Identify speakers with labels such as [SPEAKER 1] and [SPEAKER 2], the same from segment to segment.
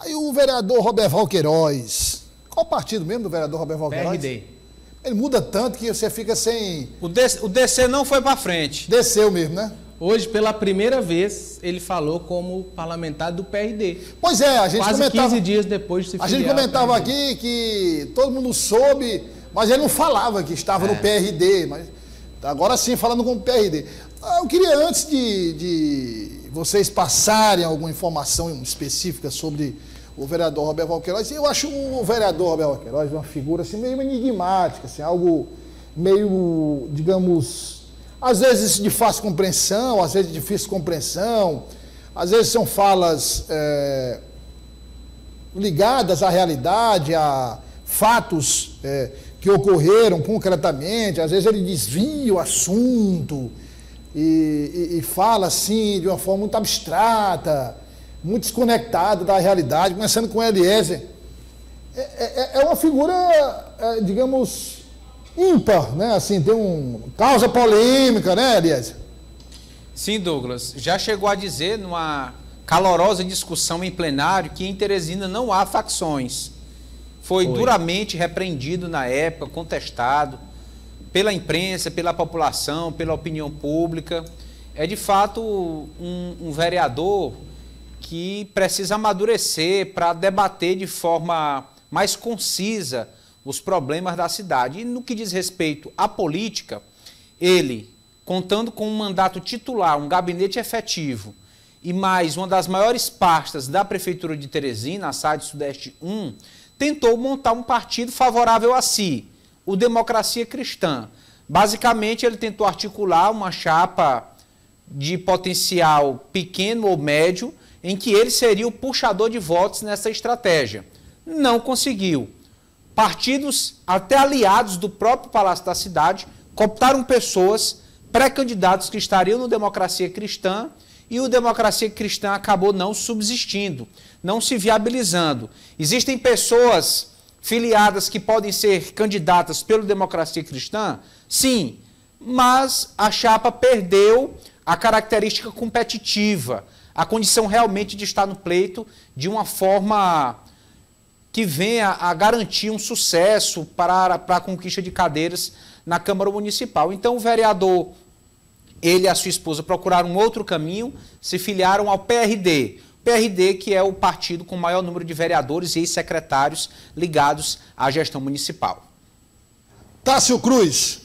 [SPEAKER 1] Aí o vereador Roberval Queiroz, qual o partido mesmo do vereador Roberval Queiroz?
[SPEAKER 2] PRD.
[SPEAKER 1] Ele muda tanto que você fica sem...
[SPEAKER 3] O DC não foi para frente.
[SPEAKER 1] Desceu mesmo, né?
[SPEAKER 2] Hoje, pela primeira vez, ele falou como parlamentar do PRD.
[SPEAKER 1] Pois é, a gente
[SPEAKER 2] Quase
[SPEAKER 1] comentava...
[SPEAKER 2] 15 dias depois de se
[SPEAKER 1] A
[SPEAKER 2] filiar
[SPEAKER 1] gente
[SPEAKER 2] ao
[SPEAKER 1] comentava
[SPEAKER 2] PRD.
[SPEAKER 1] aqui que todo mundo soube, mas ele não falava que estava no PRD. Mas agora sim, falando com o PRD. Eu queria, antes de vocês passarem alguma informação específica sobre o vereador Roberval Queiroz, eu acho o vereador Roberval Queiroz uma figura assim, meio enigmática, assim, algo meio, digamos, às vezes de fácil compreensão, às vezes de difícil compreensão, às vezes são falas ligadas à realidade, a fatos que ocorreram concretamente, às vezes ele desvia o assunto e fala assim de uma forma muito abstrata, muito desconectada da realidade, começando com o Eliezer. É uma figura, digamos, ímpar, né? Assim, causa polêmica, né, Eliezer?
[SPEAKER 3] Sim, Douglas. Já chegou a dizer, numa calorosa discussão em plenário, que em Teresina não há facções. Foi duramente repreendido na época, contestado pela imprensa, pela população, pela opinião pública. É, de fato, um vereador que precisa amadurecer para debater de forma mais concisa os problemas da cidade. E no que diz respeito à política, ele, contando com um mandato titular, um gabinete efetivo e mais uma das maiores pastas da Prefeitura de Teresina, a SAD Sudeste 1, tentou montar um partido favorável a si, o Democracia Cristã. Basicamente, ele tentou articular uma chapa de potencial pequeno ou médio, em que ele seria o puxador de votos nessa estratégia. Não conseguiu. Partidos, até aliados do próprio Palácio da Cidade, cooptaram pessoas, pré-candidatos que estariam no Democracia Cristã, e o Democracia Cristã acabou não subsistindo, não se viabilizando. Existem pessoas filiadas que podem ser candidatas pelo Democracia Cristã? Sim, mas a chapa perdeu a característica competitiva, a condição realmente de estar no pleito de uma forma que venha a garantir um sucesso para a conquista de cadeiras na Câmara Municipal. Então o vereador, ele e a sua esposa procuraram um outro caminho, se filiaram ao PRD. PRD, que é o partido com o maior número de vereadores e ex-secretários ligados à gestão municipal.
[SPEAKER 1] Tássio Cruz,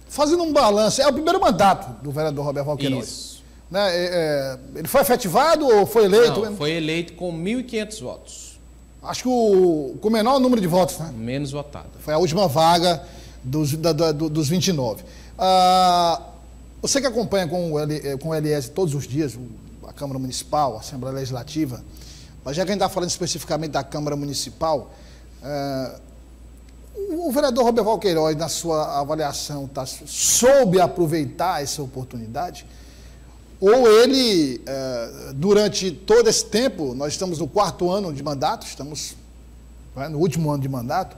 [SPEAKER 1] fazendo um balanço, é o primeiro mandato do vereador Roberval Queiroz.
[SPEAKER 2] Isso.
[SPEAKER 1] Né? Ele foi efetivado ou foi eleito?
[SPEAKER 2] Não, foi eleito com 1.500 votos.
[SPEAKER 1] Acho que com o menor número de votos, né?
[SPEAKER 2] Menos votado.
[SPEAKER 1] Foi a última vaga dos 29. Você que acompanha com o Eliezer todos os dias, a Câmara Municipal, a Assembleia Legislativa, mas já que a gente está falando especificamente da Câmara Municipal, o vereador Roberval Queiroz, na sua avaliação, soube aproveitar essa oportunidade? Ou ele, durante todo esse tempo, nós estamos no 4º ano de mandato, estamos no último ano de mandato,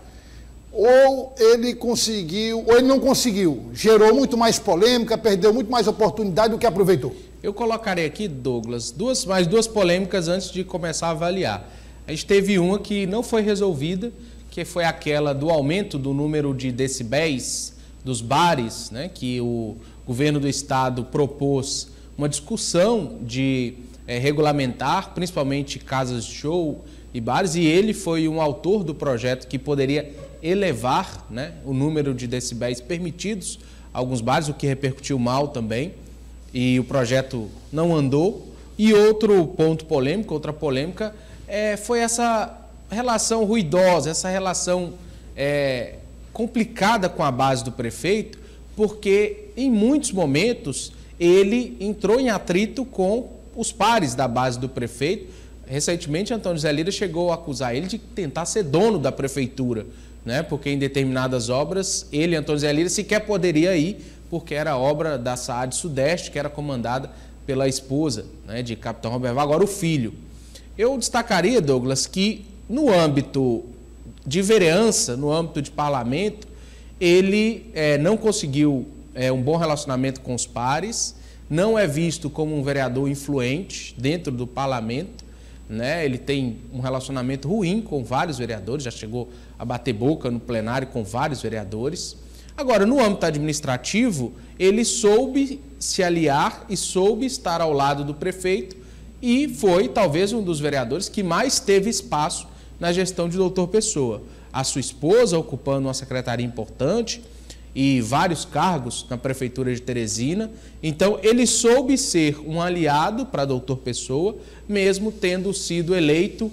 [SPEAKER 1] ou ele conseguiu, ou ele não conseguiu, gerou muito mais polêmica, perdeu muito mais oportunidade do que aproveitou?
[SPEAKER 2] Eu colocarei aqui, Douglas, mais duas polêmicas antes de começar a avaliar. A gente teve uma que não foi resolvida, que foi aquela do aumento do número de decibéis dos bares, né, que o governo do estado propôs uma discussão de regulamentar, principalmente casas de show e bares, e ele foi um autor do projeto que poderia elevar, né, o número de decibéis permitidos a alguns bares, o que repercutiu mal também, e o projeto não andou. E outro ponto polêmico, outra polêmica, foi essa relação ruidosa, essa relação complicada com a base do prefeito, porque em muitos momentos ele entrou em atrito com os pares da base do prefeito. Recentemente, Antônio Zé Lira chegou a acusar ele de tentar ser dono da prefeitura, né? Porque em determinadas obras, ele, Antônio Zé Lira, sequer poderia ir, porque era obra da SAAD Sudeste, que era comandada pela esposa, né, de Capitão Roberval, agora o filho. Eu destacaria, Douglas, que no âmbito de vereança, no âmbito de parlamento, ele não conseguiu um bom relacionamento com os pares, não é visto como um vereador influente dentro do parlamento, né? Ele tem um relacionamento ruim com vários vereadores, já chegou a bater boca no plenário com vários vereadores. Agora, no âmbito administrativo, ele soube se aliar e soube estar ao lado do prefeito e foi talvez um dos vereadores que mais teve espaço na gestão de Doutor Pessoa. A sua esposa ocupando uma secretaria importante e vários cargos na Prefeitura de Teresina. Então, ele soube ser um aliado para Doutor Pessoa, mesmo tendo sido eleito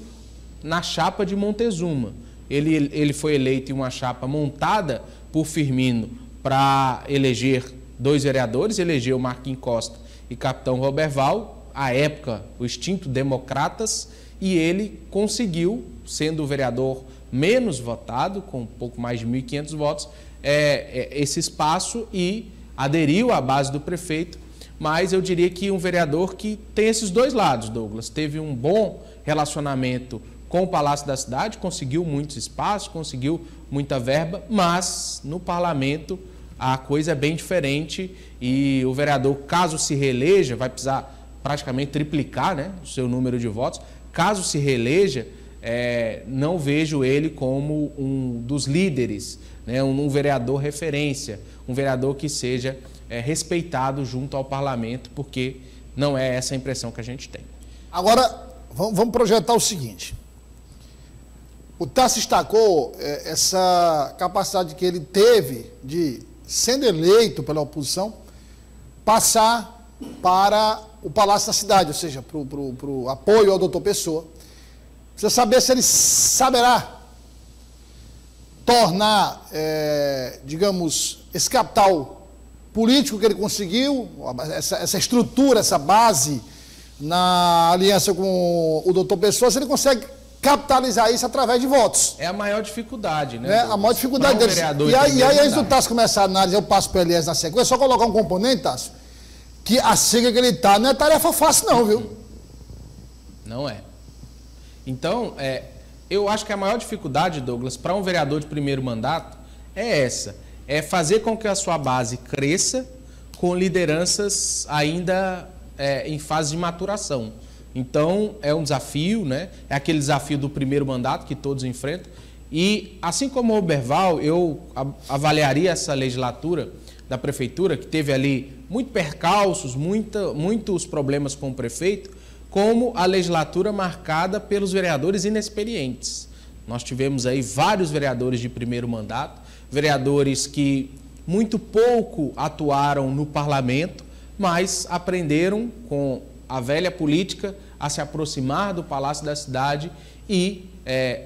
[SPEAKER 2] na chapa de Montezuma. Ele foi eleito em uma chapa montada por Firmino para eleger 2 vereadores, elegeu Marquinhos Costa e Capitão Roberval, à época o extinto Democratas, e ele conseguiu, sendo o vereador menos votado, com um pouco mais de 1.500 votos, esse espaço e aderiu à base do prefeito. Mas eu diria que um vereador que tem esses dois lados, Douglas, teve um bom relacionamento com o Palácio da Cidade, conseguiu muitos espaços, conseguiu muita verba, mas no parlamento a coisa é bem diferente e o vereador, caso se reeleja, vai precisar praticamente triplicar, né, o seu número de votos. Caso se reeleja, não vejo ele como um dos líderes, né, um vereador referência, um vereador que seja respeitado junto ao parlamento, porque não é essa a impressão que a gente tem.
[SPEAKER 1] Agora, vamos projetar o seguinte. O Tássio destacou essa capacidade que ele teve de, sendo eleito pela oposição, passar para o Palácio da Cidade, ou seja, para o apoio ao Doutor Pessoa. Precisa saber se ele saberá tornar, digamos, esse capital político que ele conseguiu, essa estrutura, essa base na aliança com o Doutor Pessoa, se ele consegue capitalizar isso através de votos.
[SPEAKER 2] É a maior dificuldade, né?
[SPEAKER 1] A maior dificuldade deles. E aí, antes do Tássio começar a análise, eu passo para o Elias na sequência, só colocar um componente, Tássio, que a sigla que ele está não é tarefa fácil não, viu?
[SPEAKER 2] Não é. Então, eu acho que a maior dificuldade, Douglas, para um vereador de primeiro mandato é essa. É fazer com que a sua base cresça com lideranças ainda em fase de maturação. Então, é um desafio, né? É aquele desafio do primeiro mandato que todos enfrentam. E, assim como o Roberval, eu avaliaria essa legislatura da Prefeitura, que teve ali muitos percalços, muitos problemas com o prefeito, como a legislatura marcada pelos vereadores inexperientes. Nós tivemos aí vários vereadores de primeiro mandato, vereadores que muito pouco atuaram no parlamento, mas aprenderam com a velha política a se aproximar do Palácio da Cidade e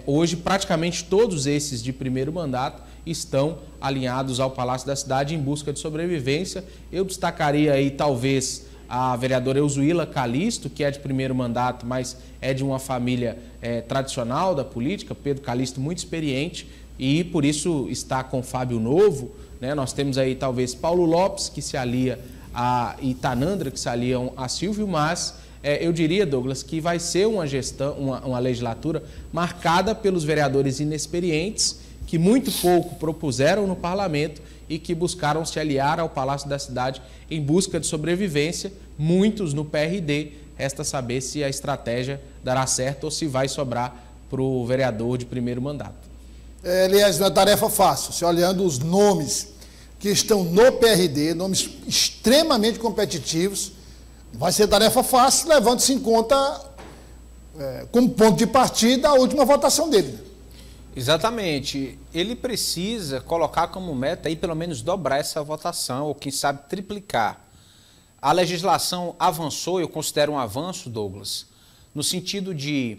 [SPEAKER 2] hoje praticamente todos esses de primeiro mandato estão alinhados ao Palácio da Cidade em busca de sobrevivência. Eu destacaria aí talvez a vereadora Eusuíla Calisto, que é de primeiro mandato, mas é de uma família tradicional da política, Pedro Calisto muito experiente e por isso está com Fábio Novo, né? Nós temos aí talvez Paulo Lopes, que se alia a Itanandra, que se aliam a Silvio, mas eu diria, Douglas, que vai ser uma gestão, uma legislatura marcada pelos vereadores inexperientes, que muito pouco propuseram no parlamento e que buscaram se aliar ao Palácio da Cidade em busca de sobrevivência, muitos no PRD. Resta saber se a estratégia dará certo ou se vai sobrar para o vereador de primeiro mandato.
[SPEAKER 1] Aliás, não é tarefa fácil. Se olhando os nomes que estão no PRD, nomes extremamente competitivos, vai ser tarefa fácil, levando-se em conta como ponto de partida a última votação dele.
[SPEAKER 3] Exatamente. Ele precisa colocar como meta aí pelo menos dobrar essa votação, ou quem sabe triplicar. A legislação avançou, eu considero um avanço, Douglas, no sentido de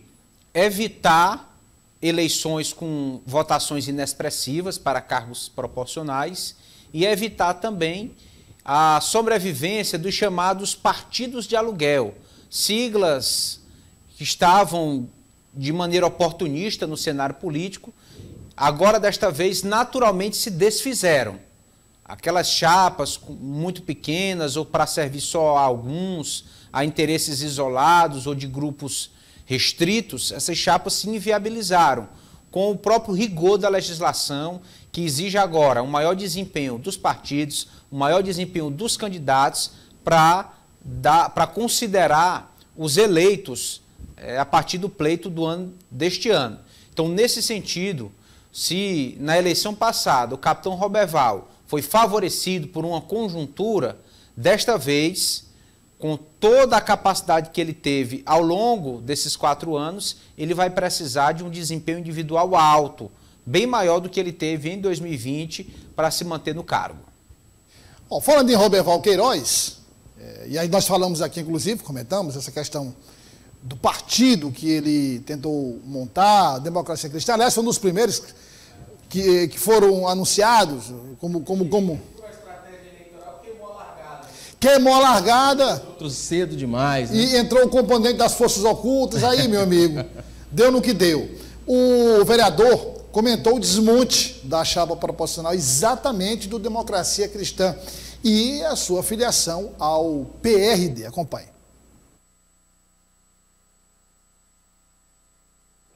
[SPEAKER 3] evitar eleições com votações inexpressivas para cargos proporcionais e evitar também a sobrevivência dos chamados partidos de aluguel, siglas que estavam de maneira oportunista no cenário político, agora desta vez naturalmente se desfizeram. Aquelas chapas muito pequenas ou para servir só a alguns, a interesses isolados ou de grupos restritos, essas chapas se inviabilizaram com o próprio rigor da legislação que exige agora um maior desempenho dos partidos, um maior desempenho dos candidatos para para considerar os eleitos a partir do pleito deste ano. Então, nesse sentido, se na eleição passada o capitão Roberval foi favorecido por uma conjuntura, desta vez, com toda a capacidade que ele teve ao longo desses 4 anos, ele vai precisar de um desempenho individual alto, bem maior do que ele teve em 2020 para se manter no cargo.
[SPEAKER 1] Bom, falando em Roberval Queiroz, e aí nós falamos aqui, inclusive, comentamos essa questão do partido que ele tentou montar, a Democracia Cristã. Aliás, foi um dos primeiros que foram anunciados como queimou a largada.
[SPEAKER 2] Outro cedo demais, né?
[SPEAKER 1] E entrou o componente das forças ocultas, aí, meu amigo, deu no que deu. O vereador comentou o desmonte da chapa proporcional exatamente do Democracia Cristã e a sua filiação ao PRD. Acompanhe.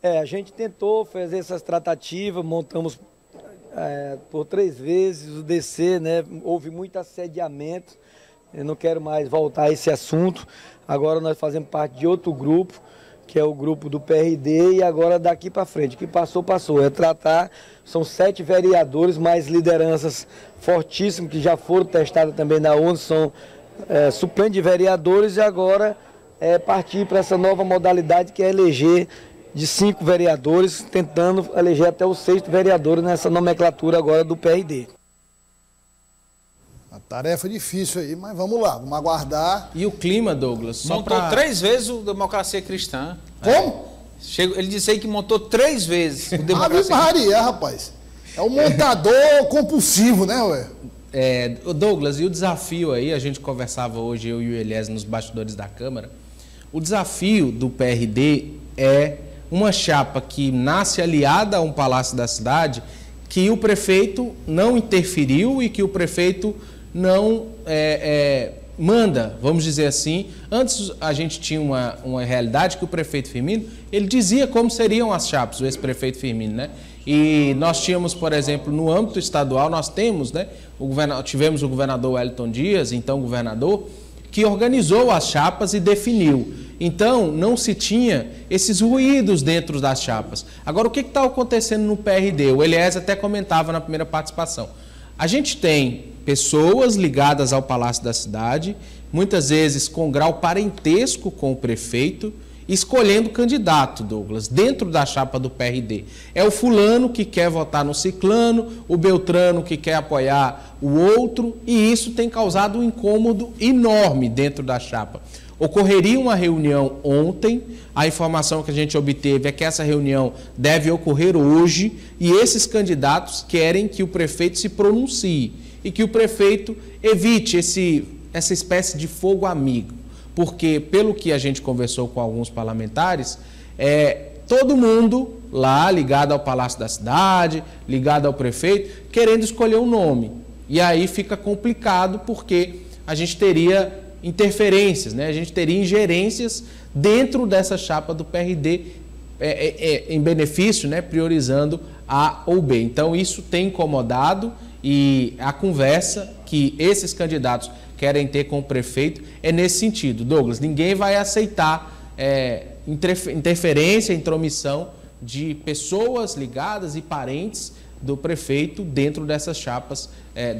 [SPEAKER 4] A gente tentou fazer essas tratativas, montamos por 3 vezes o DC, né? Houve muito assediamento. Eu não quero mais voltar a esse assunto. Agora nós fazemos parte de outro grupo, que é o grupo do PRD, e agora daqui para frente, o que passou, passou. São 7 vereadores, mais lideranças fortíssimas, que já foram testadas também na ONU, são suplentes de vereadores, e agora partir para essa nova modalidade, que é eleger de 5 vereadores, tentando eleger até o 6º vereador nessa nomenclatura agora do PRD.
[SPEAKER 1] Uma tarefa difícil aí, mas vamos lá, vamos aguardar.
[SPEAKER 2] E o clima, Douglas?
[SPEAKER 3] Montou 3 vezes o Democracia Cristã.
[SPEAKER 1] Como?
[SPEAKER 3] Ele disse aí que montou 3 vezes o Democracia
[SPEAKER 1] Ave Maria, rapaz. É um montador compulsivo, né, ué?
[SPEAKER 2] Douglas, e o desafio aí, a gente conversava hoje, eu e o Elias, nos bastidores da Câmara, o desafio do PRD é uma chapa que nasce aliada a um palácio da cidade, que o prefeito não interferiu e que o prefeito não manda, vamos dizer assim. Antes a gente tinha uma realidade que o prefeito Firmino, ele dizia como seriam as chapas, o ex-prefeito Firmino, né? E nós tínhamos, por exemplo, no âmbito estadual, nós temos, né? Tivemos o governador Wellington Dias, então governador, que organizou as chapas e definiu. Então, não se tinha esses ruídos dentro das chapas. Agora, o que está acontecendo no PRD? O Elias até comentava na primeira participação. A gente tem pessoas ligadas ao Palácio da Cidade, muitas vezes com grau parentesco com o prefeito, escolhendo candidato, Douglas, dentro da chapa do PRD. É o fulano que quer votar no ciclano, o beltrano que quer apoiar o outro, e isso tem causado um incômodo enorme dentro da chapa. Ocorreria uma reunião ontem, a informação que a gente obteve é que essa reunião deve ocorrer hoje, e esses candidatos querem que o prefeito se pronuncie e que o prefeito evite essa espécie de fogo amigo. Porque, pelo que a gente conversou com alguns parlamentares, todo mundo lá ligado ao Palácio da Cidade, ligado ao prefeito, querendo escolher um nome. E aí fica complicado porque a gente teria interferências, né? A gente teria ingerências dentro dessa chapa do PRD em benefício, né? Priorizando A ou B. Então isso tem incomodado, e a conversa que esses candidatos querem ter com o prefeito é nesse sentido. Douglas, ninguém vai aceitar interferência, intromissão de pessoas ligadas e parentes do prefeito dentro dessas chapas,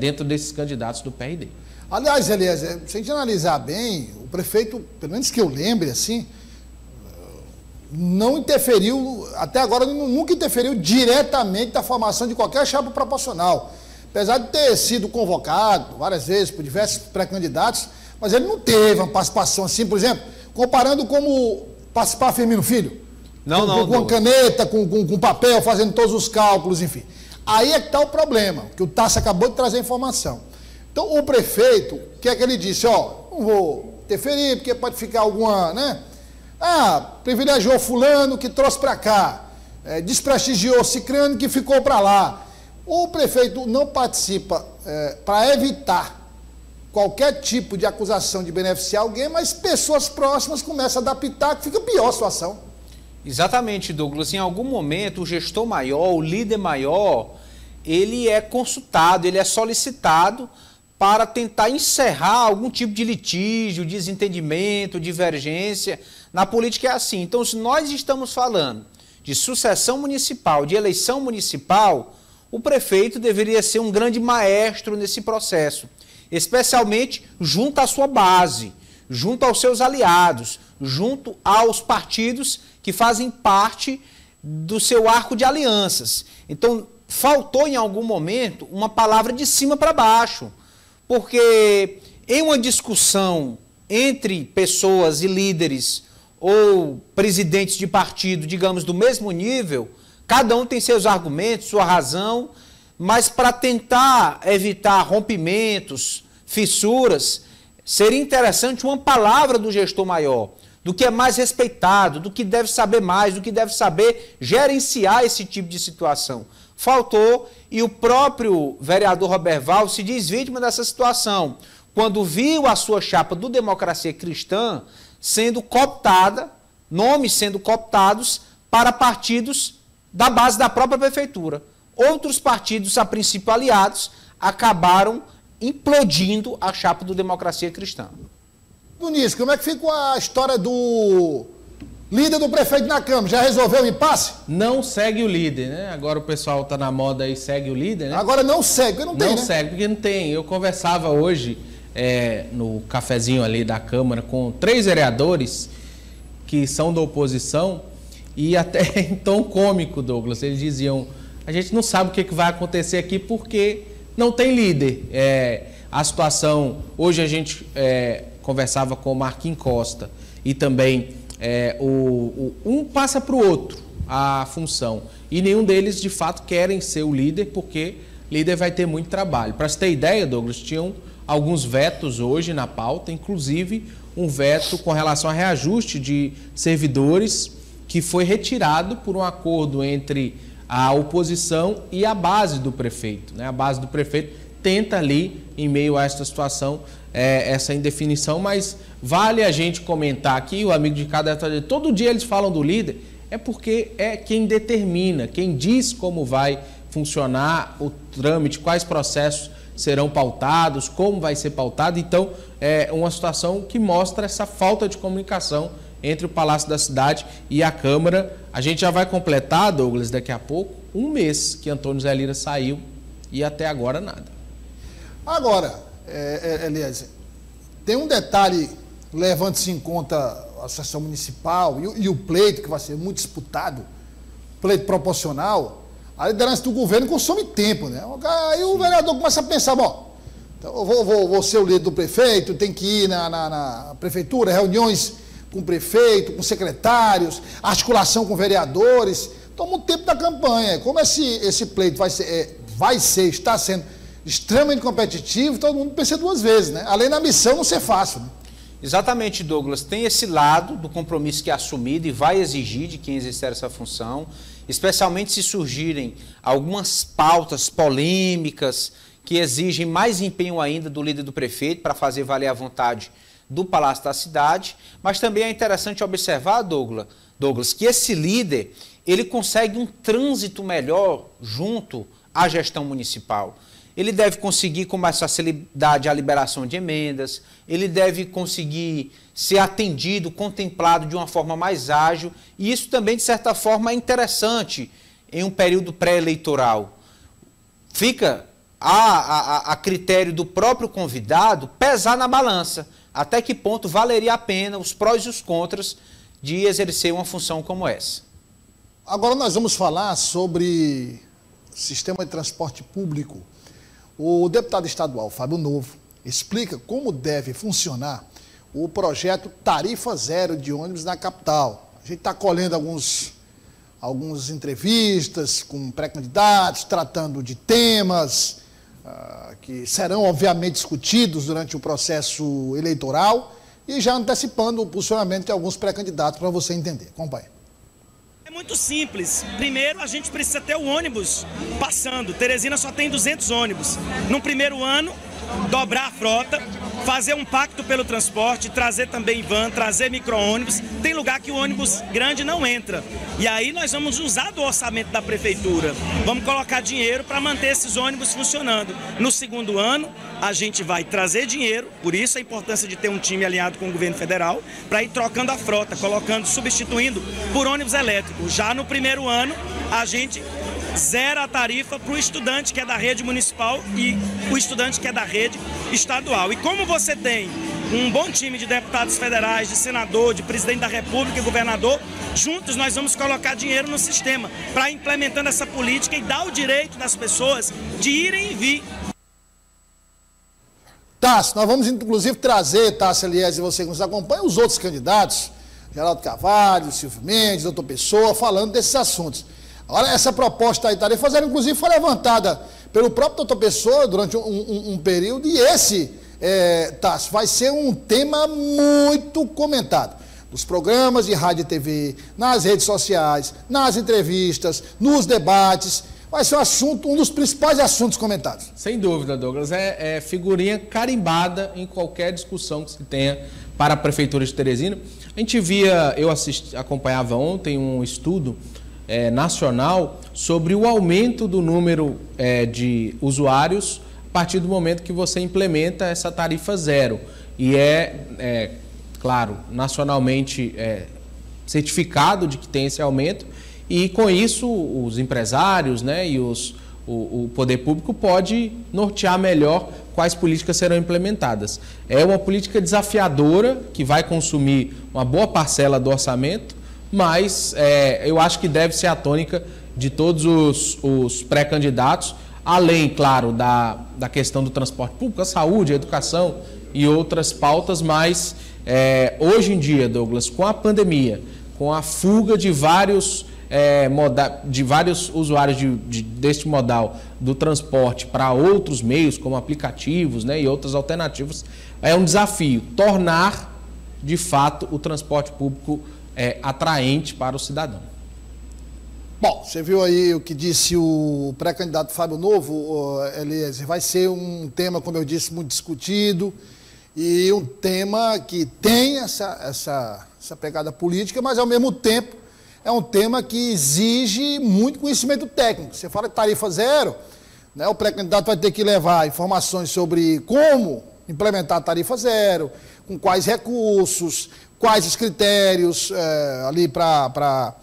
[SPEAKER 2] dentro desses candidatos do PRD.
[SPEAKER 1] Aliás, Elias, se a gente analisar bem, o prefeito, pelo menos que eu lembre, assim, não interferiu, até agora nunca interferiu diretamente na formação de qualquer chapa proporcional. Apesar de ter sido convocado várias vezes por diversos pré-candidatos, mas ele não teve uma participação assim, por exemplo, comparando como participar Firmino Filho. Com caneta, com papel, fazendo todos os cálculos, enfim. Aí é que está o problema, que o Tasso acabou de trazer a informação. Então, o prefeito, o que é que ele disse? Não vou interferir, porque pode ficar alguma, né? Privilegiou fulano que trouxe para cá, desprestigiou cicrano que ficou para lá. O prefeito não participa para evitar qualquer tipo de acusação de beneficiar alguém, mas pessoas próximas começam a dar pitaco, fica pior a situação.
[SPEAKER 3] Exatamente, Douglas. Em algum momento, o gestor maior, o líder maior, ele é consultado, ele é solicitado para tentar encerrar algum tipo de litígio, desentendimento, divergência. Na política é assim. Então, se nós estamos falando de sucessão municipal, de eleição municipal, o prefeito deveria ser um grande maestro nesse processo, especialmente junto à sua base, junto aos seus aliados, junto aos partidos que fazem parte do seu arco de alianças. Então, faltou em algum momento uma palavra de cima para baixo, porque em uma discussão entre pessoas e líderes ou presidentes de partido, digamos, do mesmo nível, cada um tem seus argumentos, sua razão, mas para tentar evitar rompimentos, fissuras, seria interessante uma palavra do gestor maior, do que é mais respeitado, do que deve saber mais, do que deve saber gerenciar esse tipo de situação. Faltou, e o próprio vereador Roberto Val se diz vítima dessa situação, quando viu a sua chapa do Democracia Cristã sendo cooptada, nomes sendo cooptados para partidos da base da própria prefeitura. Outros partidos, a princípio aliados, acabaram implodindo a chapa do Democracia Cristã.
[SPEAKER 1] Nunes, como é que ficou a história do líder do prefeito na Câmara? Já resolveu o impasse?
[SPEAKER 2] Não segue o líder, né? Agora o pessoal está na moda aí, segue o líder, né?
[SPEAKER 1] Agora não segue, porque não tem,
[SPEAKER 2] Não
[SPEAKER 1] né?
[SPEAKER 2] segue, porque não tem. Eu conversava hoje no cafezinho ali da Câmara com 3 vereadores que são da oposição e até em tom cômico, Douglas, eles diziam, a gente não sabe o que vai acontecer aqui porque não tem líder. A situação, hoje a gente conversava com o Marquinhos Costa e também um passa para o outro a função e nenhum deles de fato querem ser o líder porque líder vai ter muito trabalho. Para você ter ideia, Douglas, tinham alguns vetos hoje na pauta, inclusive um veto com relação a reajuste de servidores que foi retirado por um acordo entre a oposição e a base do prefeito, né? A base do prefeito tenta ali, em meio a esta situação, essa indefinição, mas vale a gente comentar aqui, o amigo de cada todo dia eles falam do líder, é porque é quem determina, quem diz como vai funcionar o trâmite, quais processos serão pautados, como vai ser pautado. Então, é uma situação que mostra essa falta de comunicação entre o Palácio da Cidade e a Câmara. A gente já vai completar, Douglas, daqui a pouco, um mês que Antônio Zé Lira saiu e até agora nada.
[SPEAKER 1] Agora, Elias, tem um detalhe, levando-se em conta a Associação Municipal e o pleito, que vai ser muito disputado, pleito proporcional. A liderança do governo consome tempo, né? Aí o vereador começa a pensar, bom, então eu vou ser o líder do prefeito, tem que ir na prefeitura, reuniões com o prefeito, com secretários, articulação com vereadores, toma muito tempo da campanha. Como esse pleito está sendo extremamente competitivo, todo mundo pensa 2 vezes, né? Além da missão não ser fácil, né?
[SPEAKER 3] Exatamente, Douglas. Tem esse lado do compromisso que é assumido e vai exigir de quem exercer essa função, especialmente se surgirem algumas pautas polêmicas que exigem mais empenho ainda do líder do prefeito para fazer valer a vontade do Palácio da Cidade. Mas também é interessante observar, Douglas, que esse líder ele consegue um trânsito melhor junto à gestão municipal. Ele deve conseguir com mais facilidade a liberação de emendas, ele deve conseguir ser atendido, contemplado de uma forma mais ágil, e isso também, de certa forma, é interessante em um período pré-eleitoral. Fica a critério do próprio convidado pesar na balança, até que ponto valeria a pena os prós e os contras de exercer uma função como essa.
[SPEAKER 1] Agora nós vamos falar sobre sistema de transporte público. O deputado estadual Fábio Novo explica como deve funcionar o projeto Tarifa Zero de ônibus na capital. A gente está colhendo algumas entrevistas com pré-candidatos, tratando de temas que serão, obviamente, discutidos durante o processo eleitoral e já antecipando o posicionamento de alguns pré-candidatos para você entender. Acompanhe.
[SPEAKER 5] É muito simples. Primeiro, a gente precisa ter o ônibus passando. Teresina só tem 200 ônibus. No primeiro ano, dobrar a frota, fazer um pacto pelo transporte, trazer também van, trazer micro-ônibus. Tem lugar que o ônibus grande não entra. E aí nós vamos usar do orçamento da prefeitura. Vamos colocar dinheiro para manter esses ônibus funcionando. No segundo ano, a gente vai trazer dinheiro, por isso a importância de ter um time alinhado com o governo federal, para ir trocando a frota, colocando, substituindo por ônibus elétrico. Já no primeiro ano, a gente zera a tarifa para o estudante que é da rede municipal e o estudante que é da rede estadual. E como você tem um bom time de deputados federais, de senador, de presidente da República e governador, juntos nós vamos colocar dinheiro no sistema para implementando essa política e dar o direito das pessoas de irem e vir.
[SPEAKER 1] Tássio, nós vamos inclusive trazer, Tássio Eliézer, e você que nos acompanha, os outros candidatos, Geraldo Carvalho, Silvio Mendes, doutor Pessoa, falando desses assuntos. Agora, essa proposta aí, tarefa zero, inclusive, foi levantada pelo próprio doutor Pessoa durante um período, e esse, Tássio, vai ser um tema muito comentado. Nos programas de rádio e TV, nas redes sociais, nas entrevistas, nos debates. Vai ser um dos principais assuntos comentados.
[SPEAKER 2] Sem dúvida, Douglas. É figurinha carimbada em qualquer discussão que se tenha para a Prefeitura de Teresina. A gente acompanhava ontem um estudo nacional sobre o aumento do número de usuários a partir do momento que você implementa essa tarifa zero. E claro, nacionalmente certificado de que tem esse aumento, e com isso os empresários, né, e o poder público pode nortear melhor quais políticas serão implementadas. É uma política desafiadora que vai consumir uma boa parcela do orçamento, mas eu acho que deve ser a tônica de todos os pré-candidatos, além, claro, da questão do transporte público, a saúde, a educação e outras pautas, mas hoje em dia, Douglas, com a pandemia, com a fuga de vários usuários deste modal do transporte para outros meios, como aplicativos, né, e outras alternativas, é um desafio tornar, de fato, o transporte público atraente para o cidadão.
[SPEAKER 1] Bom, você viu aí o que disse o pré-candidato Fábio Novo, Eliézer, vai ser um tema, como eu disse, muito discutido, e um tema que tem essa pegada política, mas ao mesmo tempo é um tema que exige muito conhecimento técnico. Você fala de tarifa zero, né, o pré-candidato vai ter que levar informações sobre como implementar a tarifa zero, com quais recursos, quais os critérios ali para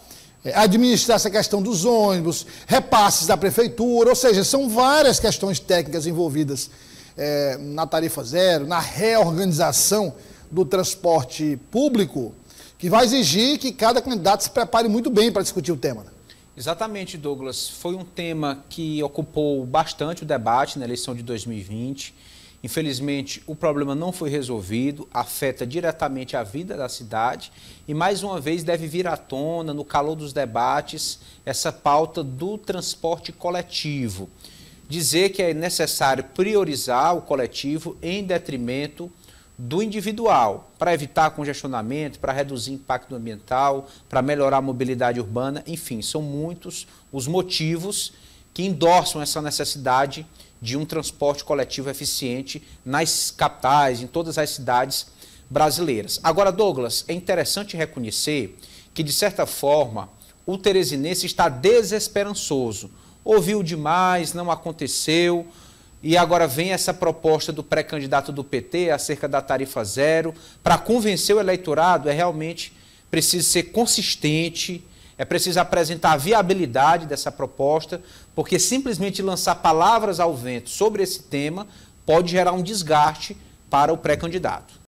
[SPEAKER 1] administrar essa questão dos ônibus, repasses da prefeitura, ou seja, são várias questões técnicas envolvidas na tarifa zero, na reorganização do transporte público, que vai exigir que cada candidato se prepare muito bem para discutir o tema.
[SPEAKER 3] Exatamente, Douglas. Foi um tema que ocupou bastante o debate na eleição de 2020. Infelizmente, o problema não foi resolvido, afeta diretamente a vida da cidade e, mais uma vez, deve vir à tona, no calor dos debates, essa pauta do transporte coletivo. Dizer que é necessário priorizar o coletivo em detrimento do individual, para evitar congestionamento, para reduzir impacto ambiental, para melhorar a mobilidade urbana, enfim, são muitos os motivos que endossam essa necessidade de um transporte coletivo eficiente nas capitais, em todas as cidades brasileiras. Agora, Douglas, é interessante reconhecer que, de certa forma, o teresinense está desesperançoso. Ouviu demais, não aconteceu, e agora vem essa proposta do pré-candidato do PT acerca da tarifa zero. Para convencer o eleitorado, realmente preciso ser consistente, é preciso apresentar a viabilidade dessa proposta, porque simplesmente lançar palavras ao vento sobre esse tema pode gerar um desgaste para o pré-candidato.